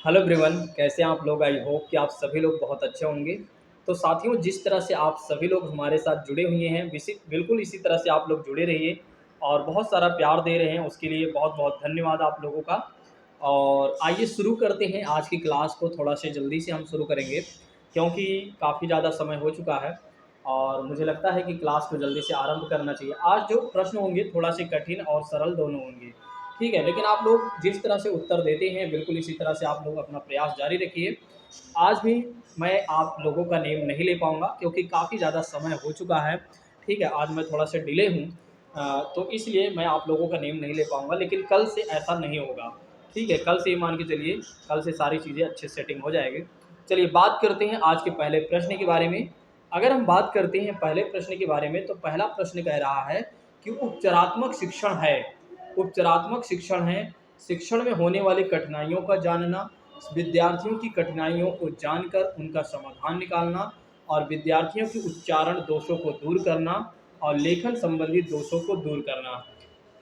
Hello everyone, कैसे हैं आप लोग। आई होप कि आप सभी लोग बहुत अच्छे होंगे। तो साथियों, जिस तरह से आप सभी लोग हमारे साथ जुड़े हुए हैं बिल्कुल इसी तरह से आप लोग जुड़े रहिए और बहुत सारा प्यार दे रहे हैं, उसके लिए बहुत बहुत धन्यवाद आप लोगों का। और आइए शुरू करते हैं आज की क्लास को। थोड़ा से जल्दी से हम शुरू करेंगे क्योंकि काफ़ी ज़्यादा समय हो चुका है और मुझे लगता है कि क्लास को जल्दी से आरंभ करना चाहिए। आज जो प्रश्न होंगे थोड़ा से कठिन और सरल दोनों होंगे, ठीक है। लेकिन आप लोग जिस तरह से उत्तर देते हैं बिल्कुल इसी तरह से आप लोग अपना प्रयास जारी रखिए। आज भी मैं आप लोगों का नेम नहीं ले पाऊँगा क्योंकि काफ़ी ज़्यादा समय हो चुका है, ठीक है। आज मैं थोड़ा सा डिले हूँ, तो इसलिए मैं आप लोगों का नेम नहीं ले पाऊँगा। लेकिन कल से ऐसा नहीं होगा, ठीक है। कल से ही मान के चलिए, कल से सारी चीज़ें अच्छे सेटिंग हो जाएगी। चलिए बात करते हैं आज के पहले प्रश्न के बारे में। अगर हम बात करते हैं पहले प्रश्न के बारे में, तो पहला प्रश्न कह रहा है कि उपचारात्मक शिक्षण है। उपचारात्मक शिक्षण है शिक्षण में होने वाली कठिनाइयों का जानना, विद्यार्थियों की कठिनाइयों को जानकर उनका समाधान निकालना और विद्यार्थियों की उच्चारण दोषों को दूर करना और लेखन संबंधी दोषों को दूर करना।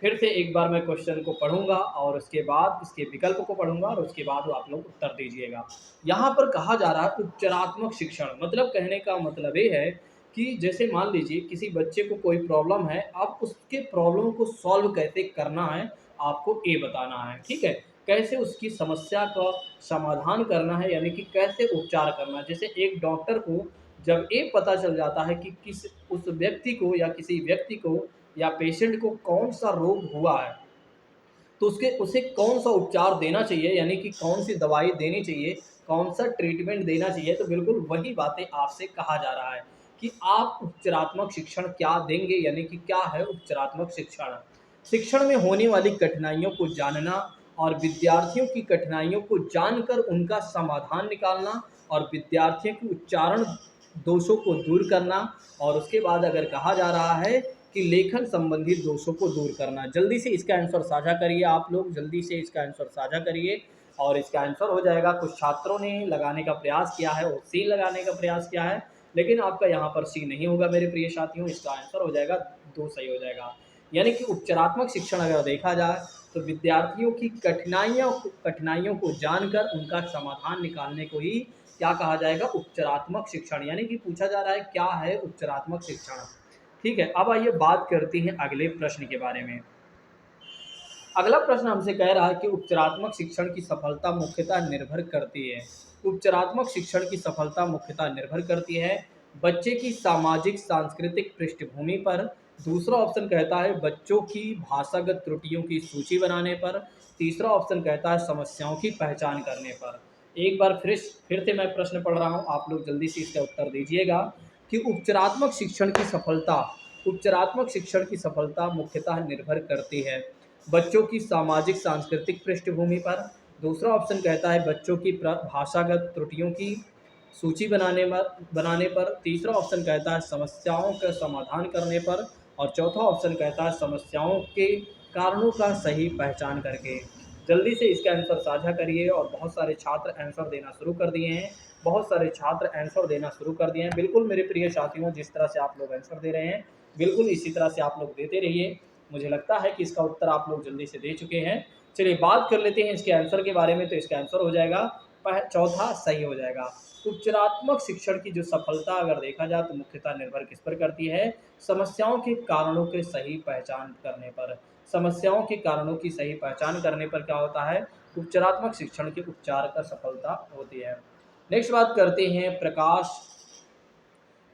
फिर से एक बार मैं क्वेश्चन को पढ़ूंगा और उसके बाद इसके विकल्प को पढ़ूंगा और उसके बाद आप लोग उत्तर दीजिएगा। यहाँ पर कहा जा रहा है उपचारात्मक शिक्षण, मतलब कहने का मतलब ये है कि जैसे मान लीजिए किसी बच्चे को कोई प्रॉब्लम है, अब उसके प्रॉब्लम को सॉल्व कैसे करना है आपको ये बताना है, ठीक है। कैसे उसकी समस्या का समाधान करना है, यानी कि कैसे उपचार करना है। जैसे एक डॉक्टर को जब ये पता चल जाता है कि किस उस व्यक्ति को या किसी व्यक्ति को या पेशेंट को कौन सा रोग हुआ है, तो उसके उसे कौन सा उपचार देना चाहिए, यानी कि कौन सी दवाई देनी चाहिए, कौन सा ट्रीटमेंट देना चाहिए, तो बिल्कुल वही बातें आपसे कहा जा रहा है कि आप उपचारात्मक शिक्षण क्या देंगे, यानी कि क्या है उपचारात्मक शिक्षण। शिक्षण में होने वाली कठिनाइयों को जानना और विद्यार्थियों की कठिनाइयों को जानकर उनका समाधान निकालना और विद्यार्थियों के उच्चारण दोषों को दूर करना। और उसके बाद अगर कहा जा रहा है कि लेखन संबंधी दोषों को दूर करना। जल्दी से इसका आंसर साझा करिए, आप लोग जल्दी से इसका आंसर साझा करिए और इसका आंसर हो जाएगा। कुछ छात्रों ने लगाने का प्रयास किया है और सी लगाने का प्रयास किया है, लेकिन आपका यहाँ पर सी नहीं होगा मेरे प्रिय साथियों। इसका आंसर हो जाएगा दो, सही हो जाएगा। यानी कि उपचारात्मक शिक्षण अगर देखा जाए तो विद्यार्थियों की कठिनाइयों को जानकर उनका समाधान निकालने को ही क्या कहा जाएगा, उपचारात्मक शिक्षण। यानी कि पूछा जा रहा है क्या है उपचारात्मक शिक्षण, ठीक है। अब आइए बात करते हैं अगले प्रश्न के बारे में। अगला प्रश्न हमसे कह रहा है कि उपचारात्मक शिक्षण की सफलता मुख्यतः निर्भर करती है। उपचारात्मक शिक्षण की सफलता मुख्यतः निर्भर करती है बच्चे की सामाजिक सांस्कृतिक पृष्ठभूमि पर। दूसरा ऑप्शन कहता है बच्चों की भाषागत त्रुटियों की सूची बनाने पर। तीसरा ऑप्शन कहता है समस्याओं की पहचान करने पर। एक बार फिर से मैं प्रश्न पढ़ रहा हूँ, आप लोग जल्दी से इसका उत्तर दीजिएगा कि उपचारात्मक शिक्षण की सफलता मुख्यतः निर्भर करती है बच्चों की सामाजिक सांस्कृतिक पृष्ठभूमि पर। दूसरा ऑप्शन कहता है बच्चों की भाषागत त्रुटियों की सूची बनाने पर। तीसरा ऑप्शन कहता है समस्याओं का समाधान करने पर और चौथा ऑप्शन कहता है समस्याओं के कारणों का सही पहचान करके। जल्दी से इसका आंसर साझा करिए और बहुत सारे छात्र आंसर देना शुरू कर दिए हैं। बहुत सारे छात्र आंसर देना शुरू कर दिए हैं। बिल्कुल मेरे प्रिय साथियों, जिस तरह से आप लोग आंसर दे रहे हैं बिल्कुल इसी तरह से आप लोग देते रहिए। मुझे लगता है कि इसका उत्तर आप लोग जल्दी से दे चुके हैं। चलिए बात कर लेते हैं इसके आंसर के बारे में। तो इसका आंसर हो जाएगा चौथा, सही हो जाएगा। उपचारात्मक शिक्षण की जो सफलता अगर देखा जाए तो मुख्यतः निर्भर किस पर करती है, समस्याओं के कारणों के सही पहचान करने पर। समस्याओं के कारणों की सही पहचान करने पर क्या होता है, उपचारात्मक शिक्षण के उपचार का सफलता होती है। नेक्स्ट बात करते हैं प्रकाश।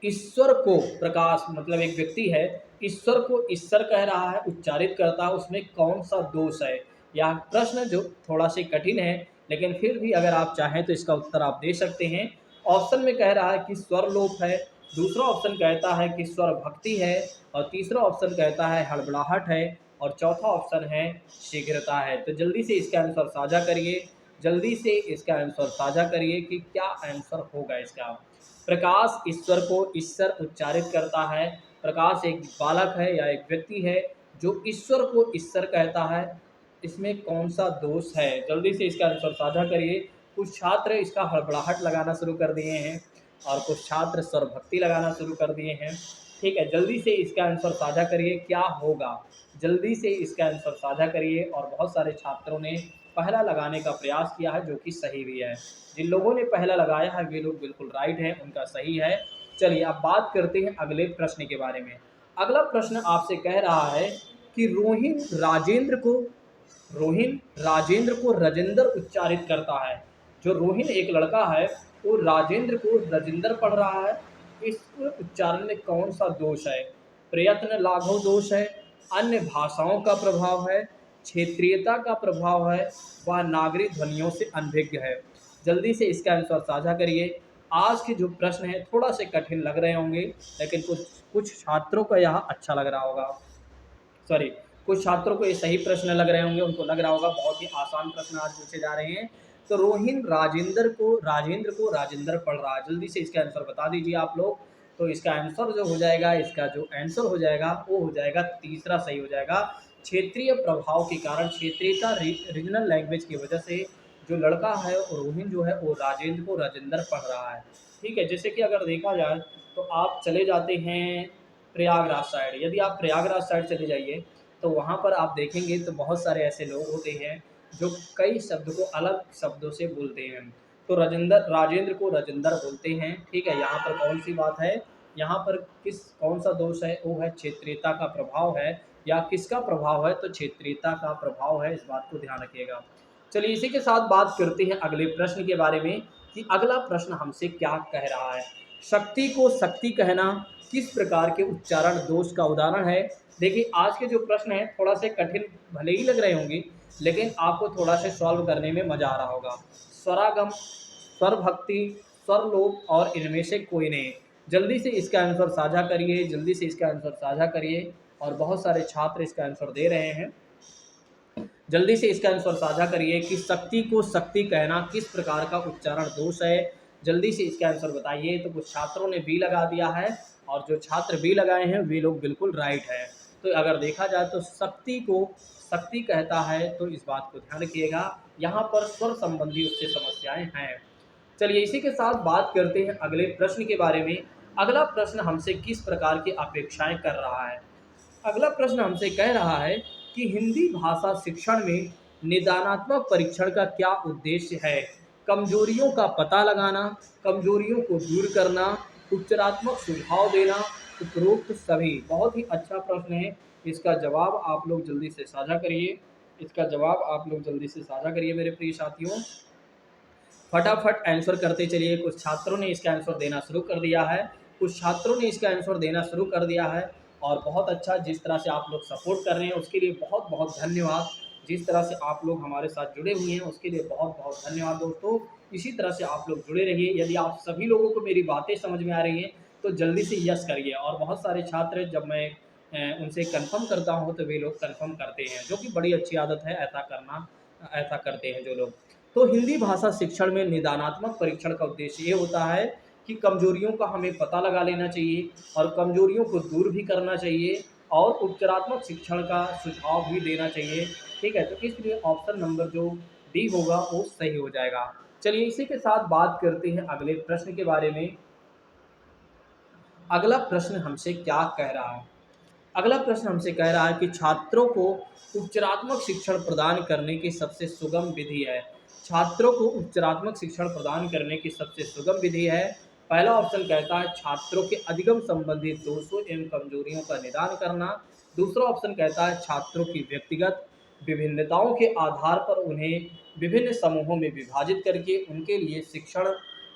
ईश्वर को, प्रकाश मतलब एक व्यक्ति है, ईश्वर को ईश्वर कह रहा है, उच्चारित करता है, उसमें कौन सा दोष है। यह प्रश्न जो थोड़ा से कठिन है, लेकिन फिर भी अगर आप चाहें तो इसका उत्तर आप दे सकते हैं। ऑप्शन में कह रहा है कि स्वर लोप है, दूसरा ऑप्शन कहता है कि स्वर भक्ति है और तीसरा ऑप्शन कहता है हड़बड़ाहट है और चौथा ऑप्शन है शीघ्रता है। तो जल्दी से इसका आंसर साझा करिए, जल्दी से इसका आंसर साझा करिए कि क्या आंसर होगा इसका। प्रकाश ईश्वर को ईश्वर उच्चारित करता है। प्रकाश एक बालक है या एक व्यक्ति है जो ईश्वर को ईश्वर कहता है। इसमें कौन सा दोष है, जल्दी से इसका आंसर साझा करिए। कुछ छात्र इसका हड़बड़ाहट लगाना शुरू कर दिए हैं और कुछ छात्र स्वर भक्ति लगाना शुरू कर दिए हैं, ठीक है। जल्दी से इसका आंसर साझा करिए क्या होगा, जल्दी से इसका आंसर साझा करिए। और बहुत सारे छात्रों ने पहला लगाने का प्रयास किया है, जो कि सही भी है। जिन लोगों ने पहला लगाया है वे लोग बिल्कुल राइट हैं, उनका सही है। चलिए अब बात करते हैं अगले प्रश्न के बारे में। अगला प्रश्न आपसे कह रहा है कि रोहिन राजेंद्र को रजिंदर उच्चारित करता है। जो रोहिन एक लड़का है वो राजेंद्र को रजिंदर पढ़ रहा है। इस उच्चारण में कौन सा दोष है? प्रयत्न लाघव दोष है, अन्य भाषाओं का प्रभाव है, क्षेत्रीयता का प्रभाव है, वह नागरिक ध्वनियों से अनभिज्ञ है। जल्दी से इसका आंसर साझा करिए। आज के जो प्रश्न हैं थोड़ा से कठिन लग रहे होंगे, लेकिन कुछ कुछ छात्रों को यह अच्छा लग रहा होगा। सॉरी, कुछ छात्रों को ये सही प्रश्न लग रहे होंगे, उनको लग रहा होगा बहुत ही आसान प्रश्न आज पूछे जा रहे हैं। तो रोहिन राजेंद्र को राजेंद्र पढ़ रहा है। जल्दी से इसका आंसर बता दीजिए आप लोग। तो इसका आंसर जो हो जाएगा, इसका जो आंसर हो जाएगा वो हो जाएगा तीसरा सही हो जाएगा। क्षेत्रीय प्रभाव के कारण, क्षेत्रीयता रीजनल लैंग्वेज की वजह से जो लड़का है रोहिन जो है वो राजेंद्र को राजेंद्र पढ़ रहा है। ठीक है, जैसे कि अगर देखा जाए तो आप चले जाते हैं प्रयागराज साइड। यदि आप प्रयागराज साइड चले जाइए तो वहाँ पर आप देखेंगे तो बहुत सारे ऐसे लोग होते हैं जो कई शब्द को अलग शब्दों से बोलते हैं। तो राजेंद्र को राजेंद्र बोलते हैं। ठीक है, यहाँ पर कौन सी बात है, यहाँ पर कौन सा दोष है? वो है क्षेत्रीयता का प्रभाव है, या किसका प्रभाव है? तो क्षेत्रीयता का प्रभाव है, इस बात को ध्यान रखिएगा। चलिए इसी के साथ बात करते हैं अगले प्रश्न के बारे में कि अगला प्रश्न हमसे क्या कह रहा है। शक्ति को शक्ति कहना किस प्रकार के उच्चारण दोष का उदाहरण है? देखिए आज के जो प्रश्न है थोड़ा से कठिन भले ही लग रहे होंगे, लेकिन आपको थोड़ा से सॉल्व करने में मजा आ रहा होगा। स्वरागम, स्वर भक्ति, स्वर लोप और इनमें से कोई नहीं। जल्दी से इसका आंसर साझा करिए, जल्दी से इसका आंसर साझा करिए। और बहुत सारे छात्र इसका आंसर दे रहे हैं। जल्दी से इसका आंसर साझा करिए कि शक्ति को शक्ति कहना किस प्रकार का उच्चारण दोष है? जल्दी से इसका आंसर बताइए। तो कुछ छात्रों ने बी लगा दिया है, और जो छात्र बी लगाए हैं वे लोग बिल्कुल राइट है। तो अगर देखा जाए तो शक्ति को शक्ति कहता है, तो इस बात को ध्यान रखिएगा, यहाँ पर स्वर संबंधी उससे समस्याएं हैं। चलिए इसी के साथ बात करते हैं अगले प्रश्न के बारे में। अगला प्रश्न हमसे किस प्रकार की अपेक्षाएं कर रहा है? अगला प्रश्न हमसे कह रहा है कि हिंदी भाषा शिक्षण में निदानात्मक परीक्षण का क्या उद्देश्य है? कमजोरियों का पता लगाना, कमजोरियों को दूर करना, उपचारात्मक सुझाव देना, उपरोक्त सभी। बहुत ही अच्छा प्रश्न है। इसका जवाब आप लोग जल्दी से साझा करिए। इसका जवाब आप लोग जल्दी से साझा करिए मेरे प्रिय साथियों। फटाफट आंसर करते चलिए। कुछ छात्रों ने इसका आंसर देना शुरू कर दिया है, कुछ छात्रों ने इसका आंसर देना शुरू कर दिया है। और बहुत अच्छा, जिस तरह से आप लोग सपोर्ट कर रहे हैं उसके लिए बहुत बहुत धन्यवाद। जिस तरह से आप लोग हमारे साथ जुड़े हुए हैं उसके लिए बहुत बहुत धन्यवाद दोस्तों। इसी तरह से आप लोग जुड़े रहिए। यदि आप सभी लोगों को मेरी बातें समझ में आ रही हैं तो जल्दी से यस करिए। और बहुत सारे छात्र जब मैं उनसे कंफर्म करता हूँ तो वे लोग कंफर्म करते हैं, जो कि बड़ी अच्छी आदत है ऐसा करना। ऐसा करते हैं जो लोग। तो हिंदी भाषा शिक्षण में निदानात्मक परीक्षण का उद्देश्य ये होता है कि कमजोरियों का हमें पता लगा लेना चाहिए, और कमजोरियों को दूर भी करना चाहिए, और उपचारात्मक शिक्षण का सुझाव भी देना चाहिए। ठीक है, तो इसलिए ऑप्शन नंबर जो डी होगा वो सही हो जाएगा। चलिए इसी के साथ बात करते हैं अगले प्रश्न के बारे में। अगला प्रश्न हमसे क्या कह रहा है? अगला प्रश्न हमसे कह रहा है कि छात्रों को उपचारात्मक शिक्षण प्रदान करने की सबसे सुगम विधि है। छात्रों को उपचारात्मक शिक्षण प्रदान करने की सबसे सुगम विधि है। पहला ऑप्शन कहता है छात्रों के अधिगम संबंधी दोषों एवं कमजोरियों का निदान करना। दूसरा ऑप्शन कहता है छात्रों की व्यक्तिगत विभिन्नताओं के आधार पर उन्हें विभिन्न समूहों में विभाजित करके उनके लिए शिक्षण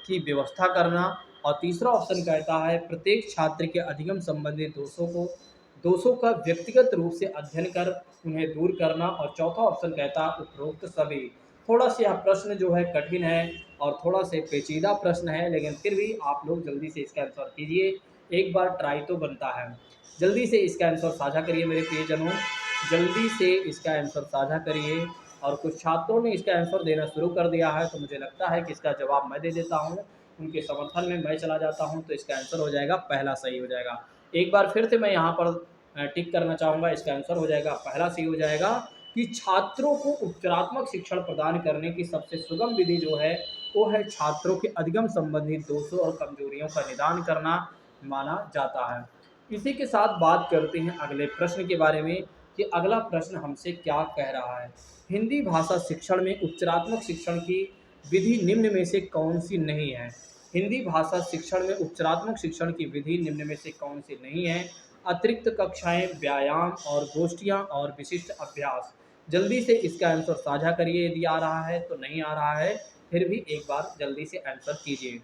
की व्यवस्था करना। और तीसरा ऑप्शन कहता है प्रत्येक छात्र के अधिगम संबंधी दोषों का व्यक्तिगत रूप से अध्ययन कर उन्हें दूर करना। और चौथा ऑप्शन कहता है उपरोक्त सभी। थोड़ा सा यह प्रश्न जो है कठिन है और थोड़ा से पेचीदा प्रश्न है, लेकिन फिर भी आप लोग जल्दी से इसका आंसर कीजिए। एक बार ट्राई तो बनता है। जल्दी से इसका आंसर साझा करिए मेरे प्रियजनों, जल्दी से इसका आंसर साझा करिए। और कुछ छात्रों ने इसका आंसर देना शुरू कर दिया है, तो मुझे लगता है कि इसका जवाब मैं दे देता हूँ, उनके समर्थन में मैं चला जाता हूँ। तो इसका आंसर हो जाएगा पहला सही हो जाएगा। एक बार फिर से मैं यहाँ पर टिक करना चाहूँगा। इसका आंसर हो जाएगा पहला सही हो जाएगा कि छात्रों को उपचारात्मक शिक्षण प्रदान करने की सबसे सुगम विधि जो है वो है छात्रों के अधिगम संबंधी दोषों और कमजोरियों का निदान करना माना जाता है। इसी के साथ बात करते हैं अगले प्रश्न के बारे में। कि अगला प्रश्न हमसे क्या कह रहा है। हिंदी भाषा शिक्षण में उच्चारात्मक शिक्षण की विधि निम्न में से कौन सी नहीं है। हिंदी भाषा शिक्षण में उच्चारात्मक शिक्षण की विधि निम्न में से कौन सी नहीं है। अतिरिक्त कक्षाएं, व्यायाम और गोष्ठियां और विशिष्ट अभ्यास। जल्दी से इसका आंसर साझा करिए, यदि आ रहा है तो, नहीं आ रहा है फिर भी एक बार जल्दी से आंसर कीजिए।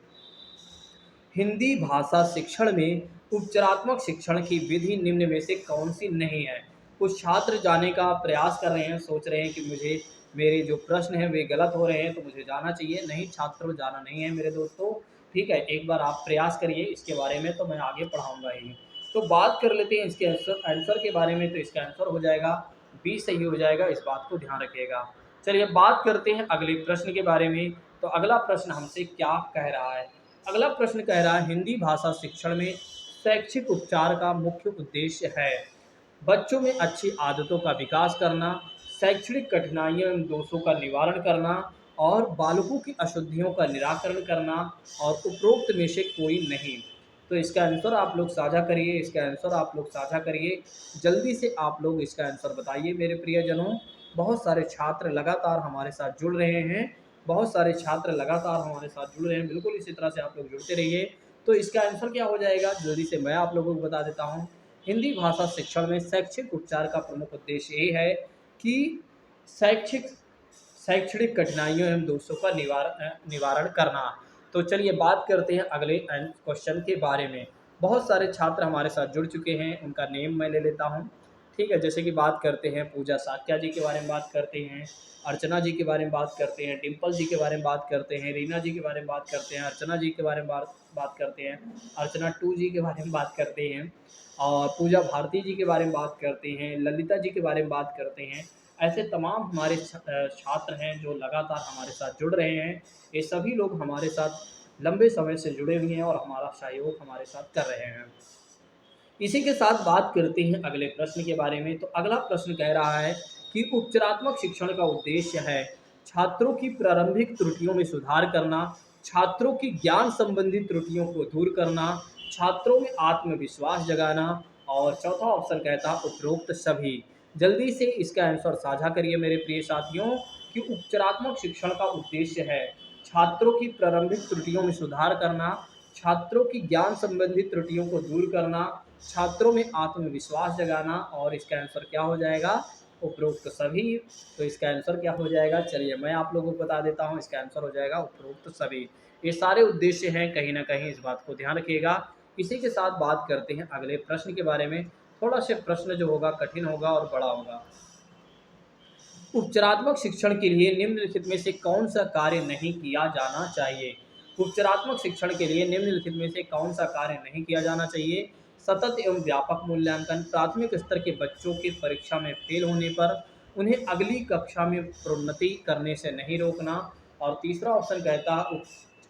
हिंदी भाषा शिक्षण में उपचारात्मक शिक्षण की विधि निम्न में से कौन सी नहीं है। कुछ छात्र जाने का प्रयास कर रहे हैं, सोच रहे हैं कि मुझे मेरे जो प्रश्न हैं वे गलत हो रहे हैं तो मुझे जाना चाहिए। नहीं छात्रों, जाना नहीं है मेरे दोस्तों। ठीक है, एक बार आप प्रयास करिए इसके बारे में, तो मैं आगे पढ़ाऊंगा ही। तो बात कर लेते हैं इसके आंसर के बारे में। तो इसका आंसर हो जाएगा बी, सही हो जाएगा, इस बात को ध्यान रखिएगा। चलिए बात करते हैं अगले प्रश्न के बारे में। तो अगला प्रश्न हमसे क्या कह रहा है। अगला प्रश्न कह रहा है, हिंदी भाषा शिक्षण में शैक्षिक उपचार का मुख्य उद्देश्य है बच्चों में अच्छी आदतों का विकास करना, शैक्षणिक कठिनाइयों एवं दोषों का निवारण करना और बालकों की अशुद्धियों का निराकरण करना, और उपरोक्त में से कोई नहीं। तो इसका आंसर आप लोग साझा करिए, इसका आंसर आप लोग साझा करिए। जल्दी से आप लोग इसका आंसर बताइए मेरे प्रियजनों। बहुत सारे छात्र लगातार हमारे साथ जुड़ रहे हैं, बहुत सारे छात्र लगातार हमारे साथ जुड़ रहे हैं। बिल्कुल इसी तरह से आप लोग जुड़ते रहिए। तो इसका आंसर क्या हो जाएगा, जल्दी से मैं आप लोगों को बता देता हूँ। हिंदी भाषा शिक्षण में शैक्षिक उपचार का प्रमुख उद्देश्य ये है कि शैक्षिक शैक्षणिक कठिनाइयों एवं दोषों का निवारण करना। तो चलिए बात करते हैं अगले क्वेश्चन के बारे में। बहुत सारे छात्र हमारे साथ जुड़ चुके हैं, उनका नेम मैं ले लेता हूँ। ठीक है, जैसे कि बात करते हैं पूजा साक्या जी के बारे में बात करते हैं, अर्चना जी के बारे में बात करते हैं, डिम्पल जी के बारे में बात करते हैं, रीना जी के बारे में बात करते हैं, अर्चना जी के बारे में बात करते हैं, अर्चना टू जी के बारे में बात करते हैं, और पूजा भारती जी के बारे में बात करते हैं, ललिता जी के बारे में बात करते हैं। ऐसे तमाम हमारे छात्र हैं जो लगातार हमारे साथ जुड़ रहे हैं। ये सभी लोग हमारे साथ लंबे समय से जुड़े हुए हैं और हमारा सहयोग हमारे साथ कर रहे हैं। इसी के साथ बात करते हैं अगले प्रश्न के बारे में। तो अगला प्रश्न कह रहा है कि उपचारात्मक शिक्षण का उद्देश्य है छात्रों की प्रारंभिक त्रुटियों में सुधार करना, छात्रों की ज्ञान संबंधी त्रुटियों को दूर करना, छात्रों में आत्मविश्वास जगाना, और चौथा ऑप्शन कहता है उपरोक्त सभी। जल्दी से इसका आंसर साझा करिए मेरे प्रिय साथियों कि उपचारात्मक शिक्षण का उद्देश्य है छात्रों की प्रारंभिक त्रुटियों में सुधार करना, छात्रों की ज्ञान संबंधी त्रुटियों को दूर करना, छात्रों में आत्मविश्वास जगाना, और इसका आंसर क्या हो जाएगा, उपरोक्त सभी। तो इसका आंसर क्या हो जाएगा, चलिए मैं आप लोगों को बता देता हूँ। इसका आंसर हो जाएगा उपरोक्त सभी। ये सारे उद्देश्य हैं, कहीं ना कहीं इस बात को ध्यान रखिएगा। इसी के साथ बात करते हैं अगले प्रश्न के बारे में। थोड़ा सा प्रश्न जो होगा कठिन होगा और बड़ा होगा। उपचारात्मक शिक्षण के लिए निम्नलिखित में से कौन सा कार्य नहीं किया जाना चाहिए। उपचारात्मक शिक्षण के लिए निम्नलिखित में से कौन सा कार्य नहीं किया जाना चाहिए। सतत एवं व्यापक मूल्यांकन, प्राथमिक स्तर के बच्चों के परीक्षा में फेल होने पर उन्हें अगली कक्षा में प्रोन्नति करने से नहीं रोकना, और तीसरा ऑप्शन कहता है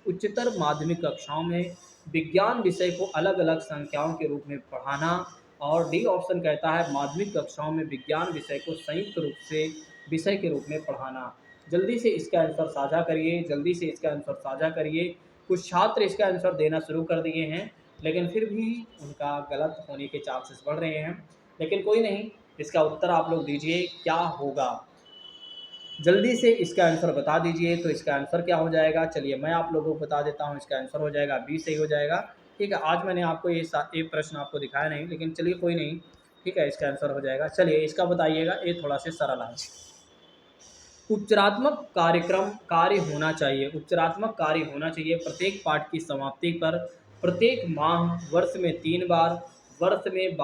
उच्चतर माध्यमिक कक्षाओं में विज्ञान विषय को अलग अलग संख्याओं के रूप में पढ़ाना, और डी ऑप्शन कहता है माध्यमिक कक्षाओं में विज्ञान विषय को संयुक्त रूप से विषय के रूप में पढ़ाना। जल्दी से इसका आंसर साझा करिए, जल्दी से इसका आंसर साझा करिए। कुछ छात्र इसका आंसर देना शुरू कर दिए हैं, लेकिन फिर भी उनका गलत होने के चांसेस बढ़ रहे हैं, लेकिन कोई नहीं, इसका उत्तर आप लोग दीजिए क्या होगा। जल्दी से इसका आंसर बता दीजिए। तो इसका आंसर क्या हो जाएगा, चलिए मैं आप लोगों को बता देता हूँ। इसका आंसर हो जाएगा बी, सही हो जाएगा। ठीक है, आज मैंने आपको ये प्रश्न आपको दिखाया नहीं, लेकिन चलिए कोई नहीं। ठीक है, इसका आंसर हो जाएगा। चलिए इसका बताइएगा, ये थोड़ा सा सरल है। उपचारात्मक कार्य होना चाहिए, उपचारात्मक कार्य होना चाहिए प्रत्येक पाठ की समाप्ति पर, प्रत्येक माह, वर्ष में 3 बार, वर्ष में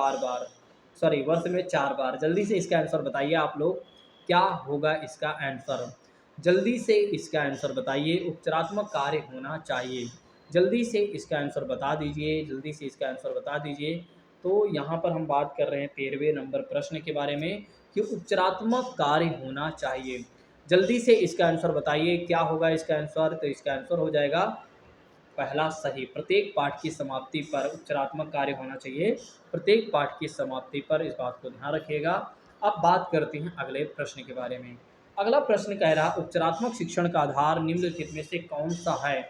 वर्ष में 4 बार। जल्दी से इसका आंसर बताइए आप लोग, क्या होगा इसका आंसर। जल्दी से इसका आंसर बताइए, उपचारात्मक कार्य होना चाहिए। जल्दी से इसका आंसर बता दीजिए, जल्दी से इसका आंसर बता दीजिए। तो यहाँ पर हम बात कर रहे हैं 13वें नंबर प्रश्न के बारे में कि उपचारात्मक कार्य होना चाहिए। जल्दी से इसका आंसर बताइए क्या होगा इसका आंसर। तो इसका आंसर हो जाएगा पहला सही, प्रत्येक पाठ की समाप्ति पर उपचारात्मक कार्य होना चाहिए, प्रत्येक पाठ की समाप्ति पर, इस बात को ध्यान रखिएगा। अब बात करते हैं अगले प्रश्न के बारे में। अगला प्रश्न कह रहा उपचारात्मक शिक्षण का आधार निम्नलिखित में से कौन सा है।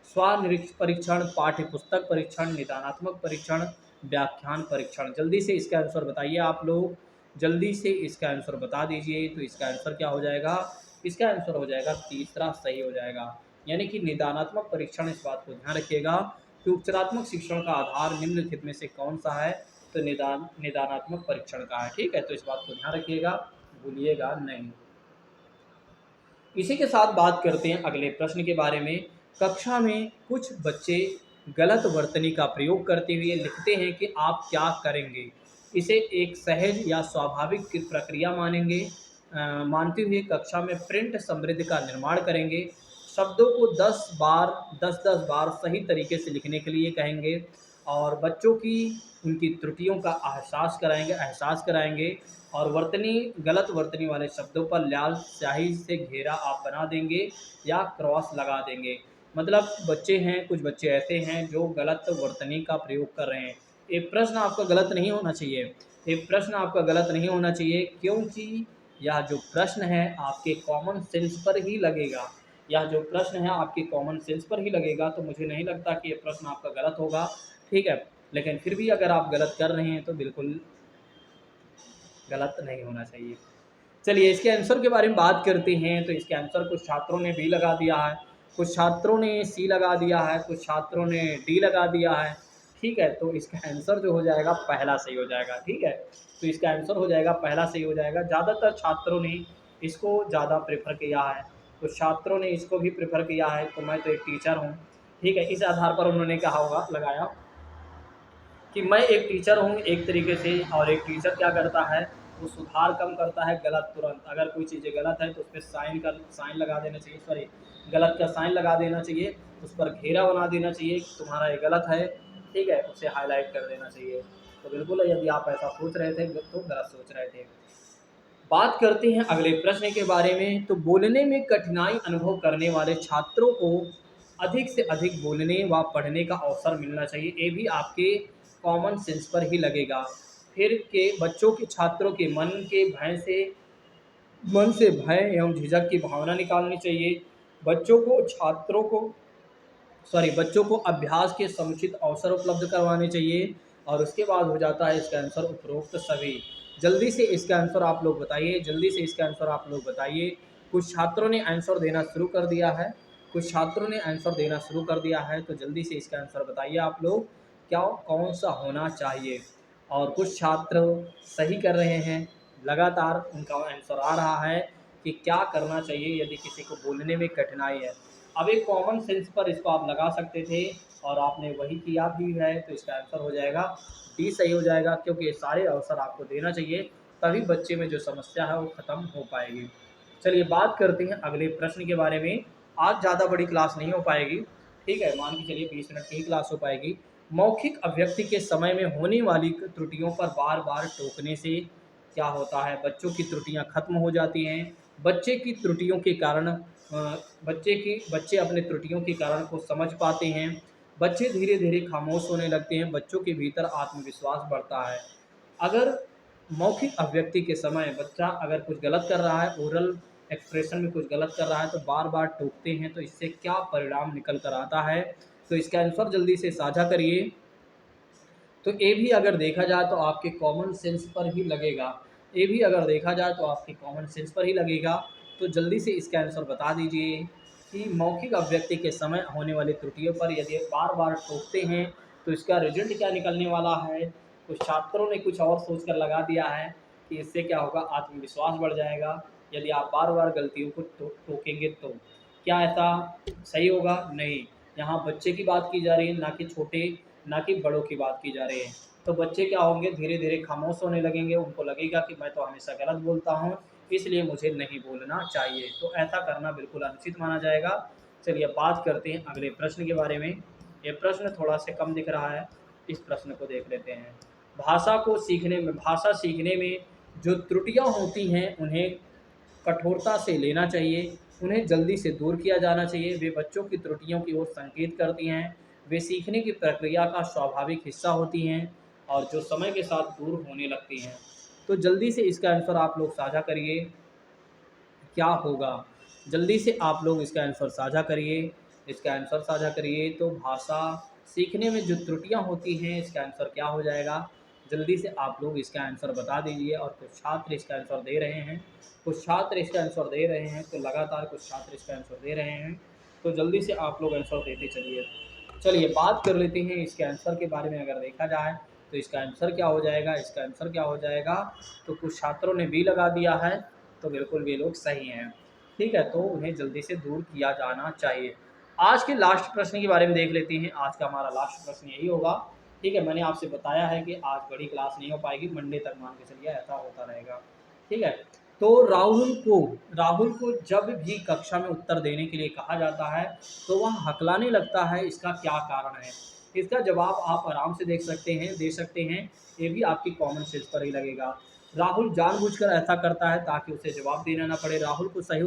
स्वनिरीक्षण परीक्षण, पाठ्य पुस्तक परीक्षण, निदानात्मक परीक्षण, व्याख्यान परीक्षण। जल्दी से इसका आंसर बताइए आप लोग जल्दी से इसका आंसर बता दीजिए। तो इसका आंसर क्या हो जाएगा? इसका आंसर हो जाएगा तीसरा सही हो जाएगा। यानी कि निदानात्मक परीक्षण, इस बात को ध्यान रखिएगा कि उपचारात्मक शिक्षण का आधार निम्नलिखित में से कौन सा है? तो निदानात्मक परीक्षण का है। ठीक है, तो इस बात को ध्यान रखिएगा, भूलिएगा नहीं। इसी के साथ बात करते हैं अगले प्रश्न के बारे में। कक्षा में कुछ बच्चे गलत वर्तनी का प्रयोग करते हुए लिखते हैं कि आप क्या करेंगे। इसे एक सहज या स्वाभाविक की प्रक्रिया मानेंगे। मानते हुए कक्षा में प्रिंट समृद्धि का निर्माण करेंगे। शब्दों को 10 बार सही तरीके से लिखने के लिए कहेंगे और बच्चों की उनकी त्रुटियों का एहसास कराएंगे और गलत वर्तनी वाले शब्दों पर लाल स्याही से घेरा आप बना देंगे या क्रॉस लगा देंगे। मतलब कुछ बच्चे ऐसे हैं जो गलत वर्तनी का प्रयोग कर रहे हैं। ये प्रश्न आपका गलत नहीं होना चाहिए। ये प्रश्न आपका गलत नहीं होना चाहिए, क्योंकि यह जो प्रश्न है आपके कॉमन सेंस पर ही लगेगा। यह जो प्रश्न है आपके कॉमन सेंस पर ही लगेगा, तो मुझे नहीं लगता कि ये प्रश्न आपका गलत होगा। ठीक है, लेकिन फिर भी अगर आप गलत कर रहे हैं तो बिल्कुल गलत नहीं होना चाहिए। चलिए इसके आंसर के बारे में बात करते हैं। तो इसके आंसर कुछ छात्रों ने बी लगा दिया है, कुछ छात्रों ने सी लगा दिया है, कुछ छात्रों ने डी लगा दिया है। ठीक है, तो इसका आंसर जो हो जाएगा पहला सही हो जाएगा। ठीक है, तो इसका आंसर हो जाएगा पहला सही हो जाएगा। ज़्यादातर छात्रों ने इसको ज़्यादा प्रेफर किया है, कुछ छात्रों ने इसको भी प्रेफर किया है। तो मैं तो एक टीचर हूँ, ठीक है, इस आधार पर उन्होंने कहा होगा, लगाया कि मैं एक टीचर हूँ एक तरीके से। और एक टीचर क्या करता है, वो सुधार कम करता है गलत तुरंत। अगर कोई चीज़ें गलत है तो उस पर साइन लगा देना चाहिए, सॉरी गलत का साइन लगा देना चाहिए, उस पर घेरा बना देना चाहिए कि तुम्हारा ये गलत है। ठीक है, उसे हाईलाइट कर देना चाहिए। तो बिल्कुल यदि आप ऐसा सोच रहे थे तो गलत सोच रहे थे। बात करते हैं अगले प्रश्न के बारे में। तो बोलने में कठिनाई अनुभव करने वाले छात्रों को अधिक से अधिक बोलने व पढ़ने का अवसर मिलना चाहिए। ये भी आपके कॉमन सेंस पर ही लगेगा। फिर के बच्चों के छात्रों के मन से भय एवं झिझक की भावना निकालनी चाहिए। बच्चों को छात्रों को बच्चों को अभ्यास के समुचित अवसर उपलब्ध करवाने चाहिए। और उसके बाद हो जाता है इसका आंसर उपरोक्त सभी। जल्दी से इसका आंसर आप लोग बताइए, जल्दी से इसका आंसर आप लोग बताइए। कुछ छात्रों ने आंसर देना शुरू कर दिया है, कुछ छात्रों ने आंसर देना शुरू कर दिया है। तो जल्दी से इसका आंसर बताइए आप लोग, क्या कौन सा होना चाहिए। और कुछ छात्र सही कर रहे हैं, लगातार उनका आंसर आ रहा है कि क्या करना चाहिए यदि किसी को बोलने में कठिनाई है। अब एक कॉमन सेंस पर इसको आप लगा सकते थे और आपने वही किया भी है। तो इसका आंसर हो जाएगा डी सही हो जाएगा, क्योंकि ये सारे अवसर आपको देना चाहिए, तभी बच्चे में जो समस्या है वो ख़त्म हो पाएगी। चलिए बात करते हैं अगले प्रश्न के बारे में। आज ज़्यादा बड़ी क्लास नहीं हो पाएगी, ठीक है, मान के चलिए 20 मिनट की ही क्लास हो पाएगी। मौखिक अभिव्यक्ति के समय में होने वाली त्रुटियों पर बार बार टोकने से क्या होता है? बच्चों की त्रुटियां खत्म हो जाती हैं। बच्चे की त्रुटियों के कारण बच्चे अपने त्रुटियों के कारण को समझ पाते हैं। बच्चे धीरे धीरे खामोश होने लगते हैं। बच्चों के भीतर आत्मविश्वास बढ़ता है। अगर मौखिक अभिव्यक्ति के समय बच्चा अगर कुछ गलत कर रहा है, ओरल एक्सप्रेशन में कुछ गलत कर रहा है, तो बार बार टोकते हैं, तो इससे क्या परिणाम निकल कर आता है? तो इसका आंसर जल्दी से साझा करिए। तो ये भी अगर देखा जाए तो आपके कॉमन सेंस पर ही लगेगा। ये भी अगर देखा जाए तो आपके कॉमन सेंस पर ही लगेगा। तो जल्दी से इसका आंसर बता दीजिए कि मौखिक अभिव्यक्ति के समय होने वाली त्रुटियों पर यदि बार बार टोकते हैं तो इसका रिजल्ट क्या निकलने वाला है। कुछ छात्रों ने कुछ और सोच कर लगा दिया है कि इससे क्या होगा, आत्मविश्वास बढ़ जाएगा यदि आप बार बार गलतियों को टोकेंगे तो। क्या ऐसा सही होगा? नहीं। यहाँ बच्चे की बात की जा रही है, ना कि बड़ों की बात की जा रही है। तो बच्चे क्या होंगे, धीरे धीरे खामोश होने लगेंगे। उनको लगेगा कि मैं तो हमेशा गलत बोलता हूँ, इसलिए मुझे नहीं बोलना चाहिए। तो ऐसा करना बिल्कुल अनुचित माना जाएगा। चलिए बात करते हैं अगले प्रश्न के बारे में। ये प्रश्न थोड़ा सा कम दिख रहा है, इस प्रश्न को देख लेते हैं। भाषा सीखने में जो त्रुटियां होती हैं उन्हें कठोरता से लेना चाहिए, उन्हें जल्दी से दूर किया जाना चाहिए। वे बच्चों की त्रुटियों की ओर संकेत करती हैं, वे सीखने की प्रक्रिया का स्वाभाविक हिस्सा होती हैं और जो समय के साथ दूर होने लगती हैं। तो जल्दी से इसका आंसर आप लोग साझा करिए, क्या होगा? जल्दी से आप लोग इसका आंसर साझा करिए, इसका आंसर साझा करिए। तो भाषा सीखने में जो त्रुटियां होती हैं, इसका आंसर क्या हो जाएगा? जल्दी से आप लोग इसका आंसर बता दीजिए। और कुछ छात्र इसका आंसर दे रहे हैं, कुछ छात्र इसका आंसर दे रहे हैं, तो लगातार कुछ छात्र इसका आंसर दे रहे हैं, तो जल्दी से आप लोग आंसर देते चलिए। चलिए बात कर लेते हैं इसके आंसर के बारे में। अगर देखा जाए तो इसका आंसर क्या हो जाएगा, इसका आंसर क्या हो जाएगा, तो कुछ छात्रों ने बी लगा दिया है, तो बिल्कुल वे लोग सही हैं। ठीक है, तो उन्हें जल्दी से दूर किया जाना चाहिए। आज के लास्ट प्रश्न के बारे में देख लेते हैं। आज का हमारा लास्ट प्रश्न यही होगा। ठीक है, मैंने आपसे बताया है कि आज बड़ी क्लास नहीं हो पाएगी, मंडे तक मान के चलिए ऐसा होता रहेगा। ठीक है, तो राहुल को जब भी कक्षा में उत्तर देने के लिए कहा जाता है तो वह हकलाने लगता है, इसका क्या कारण है? इसका जवाब आप आराम से दे सकते हैं। ये भी आपकी कॉमन सेंस पर ही लगेगा। राहुल जानबूझकर ऐसा करता है ताकि उसे जवाब देना ना पड़े। राहुल को सही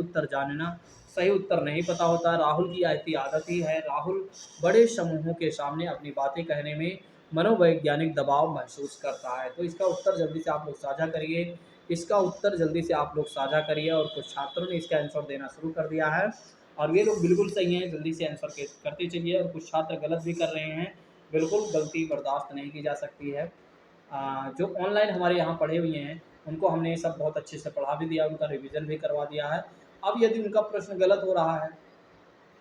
उत्तर नहीं पता होता। राहुल की ऐसी आदत ही है। राहुल बड़े समूहों के सामने अपनी बातें कहने में मनोवैज्ञानिक दबाव महसूस करता है। तो इसका उत्तर जल्दी से आप लोग साझा करिए। इसका उत्तर जल्दी से आप लोग साझा करिए। और कुछ छात्रों ने इसका आंसर देना शुरू कर दिया है और ये लोग बिल्कुल सही हैं, जल्दी से आंसर करते चलिए। और कुछ छात्र गलत भी कर रहे हैं, बिल्कुल गलती बर्दाश्त नहीं की जा सकती है। जो ऑनलाइन हमारे यहाँ पढ़े हुए हैं उनको हमने ये सब बहुत अच्छे से पढ़ा भी दिया, उनका रिवीजन भी करवा दिया है। अब यदि उनका प्रश्न गलत हो रहा है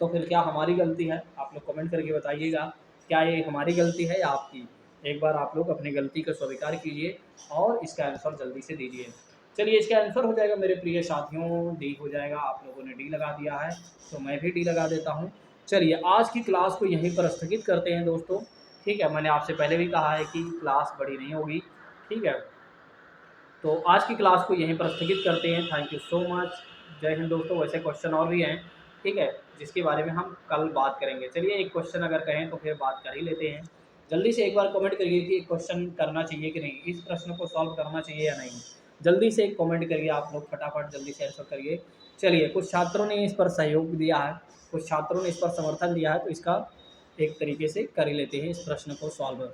तो फिर क्या हमारी गलती है? आप लोग कमेंट करके बताइएगा, क्या ये हमारी गलती है या आपकी? एक बार आप लोग अपनी गलती को स्वीकार कीजिए और इसका आंसर जल्दी से दीजिए। चलिए इसका आंसर हो जाएगा मेरे प्रिय साथियों, डी हो जाएगा। आप लोगों ने डी लगा दिया है तो मैं भी डी लगा देता हूँ। चलिए आज की क्लास को यहीं पर स्थगित करते हैं दोस्तों। ठीक है, मैंने आपसे पहले भी कहा है कि क्लास बड़ी नहीं होगी। ठीक है, तो आज की क्लास को यहीं पर स्थगित करते हैं। Thank you so much. जय हिंद दोस्तों। वैसे क्वेश्चन और भी हैं, ठीक है, जिसके बारे में हम कल बात करेंगे। चलिए एक क्वेश्चन अगर कहें तो फिर बात कर ही लेते हैं। जल्दी से एक बार कमेंट करिए कि क्वेश्चन करना चाहिए कि नहीं, इस प्रश्न को सॉल्व करना चाहिए या नहीं। जल्दी से एक कमेंट करिए आप लोग, फटाफट जल्दी से आंसर करिए। चलिए कुछ छात्रों ने इस पर सहयोग दिया है, कुछ छात्रों ने इस पर समर्थन दिया है, तो इसका एक तरीके से कर ही लेते हैं इस प्रश्न को सॉल्व।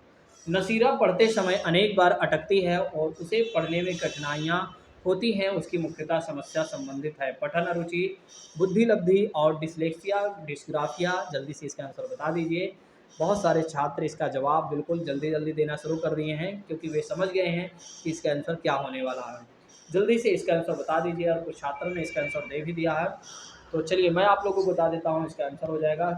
नसीरा पढ़ते समय अनेक बार अटकती है और उसे पढ़ने में कठिनाइयाँ होती हैं। उसकी मुख्यतः समस्या संबंधित है पठन अरुचि, बुद्धि लब्धि और डिसलेक्सिया डिस्ग्राफिया। जल्दी से इसका आंसर बता दीजिए। बहुत सारे छात्र इसका जवाब बिल्कुल जल्दी जल्दी देना शुरू कर दिए हैं क्योंकि वे समझ गए हैं कि इसका आंसर क्या होने वाला है। जल्दी से इसका आंसर बता दीजिए। और कुछ छात्रों ने इसका आंसर दे भी दिया है, तो चलिए मैं आप लोगों को बता देता हूँ। इसका आंसर हो जाएगा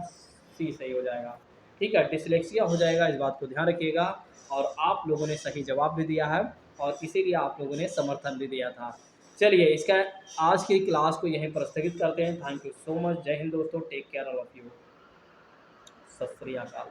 सी, सही हो जाएगा। ठीक है, डिसलेक्सिया हो जाएगा, इस बात को ध्यान रखिएगा। और आप लोगों ने सही जवाब भी दिया है और इसीलिए आप लोगों ने समर्थन भी दिया था। चलिए इसका आज की क्लास को यहीं पर स्थगित करते हैं। Thank you so much. जय हिंद दोस्तों। Take care all of you. सत श्री अकाल।